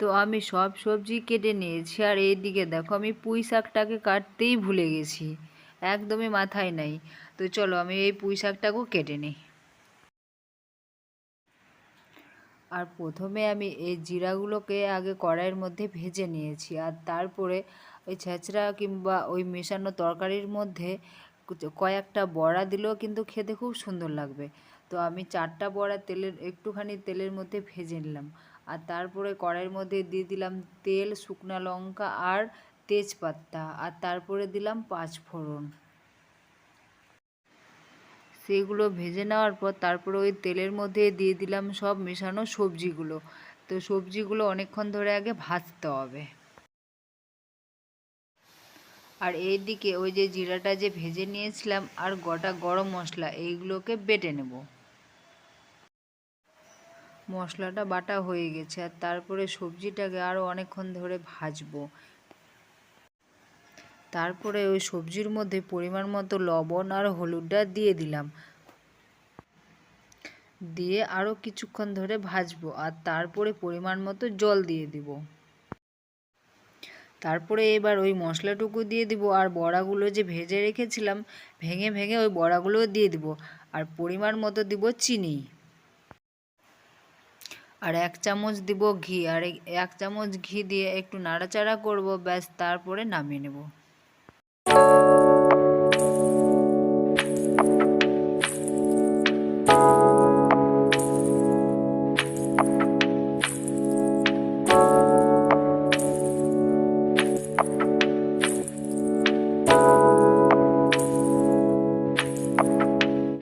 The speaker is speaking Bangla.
তো আমি সব সবজি কেটে নিয়েছি, আর এইদিকে দেখো আমি পুঁই শাকটাকে কাটতেই ভুলে গেছি, একদমই মাথায় নাই। তো চলো আমি এই পুঁই শাকটাকেও কেটে নিই। আর প্রথমে আমি এই জিরাগুলোকে আগে কড়াইয়ের মধ্যে ভেজে নিয়েছি, আর তারপরে ওই ছেঁচড়া কিংবা ওই মেশানো তরকারির মধ্যে কয়েকটা বড়া দিলেও কিন্তু খেতে খুব সুন্দর লাগবে। তো আমি 4টা বড়া একটুখানি তেলের মধ্যে ভেজে নিলাম, আর তারপরে কড়াইয়ের মধ্যে দিয়ে দিলাম তেল, শুকনো লঙ্কা আর তেজপাতা, আর তারপরে দিলাম 5 ফোড়ন। সেইগুলো ভেজে নেওয়ার পর তারপরে ওই তেলের মধ্যে দিয়ে দিলাম সব মেশানো সবজিগুলো। তো সবজিগুলো অনেকক্ষণ ধরে আগে ভাজতে হবে। আর এইদিকে ওই যে জিরাটা যে ভেজে নিয়েছিলাম আর গোটা গরম মশলা এইগুলোকে বেটে নেব। মশলাটা বাটা হয়ে গেছে, আর তারপরে সবজিটাকে আরও অনেকক্ষণ ধরে ভাজবো। তারপরে ওই সবজির মধ্যে পরিমাণ মতো লবণ আর হলুদটা দিয়ে দিলাম, দিয়ে আরও কিছুক্ষণ ধরে ভাজবো, আর তারপরে পরিমাণ মতো জল দিয়ে দিব। তারপরে এবার ওই মশলাটুকু দিয়ে দিব, আর বড়াগুলো যে ভেজে রেখেছিলাম ভেঙে ভেঙে ওই বড়াগুলোও দিয়ে দিব, আর পরিমাণ মতো দিব চিনি, আর 1 চামচ দিব ঘি, আর 1 চামচ ঘি দিয়ে একটু নাড়াচাড়া করব, ব্যাস তারপরে নামিয়ে নেব।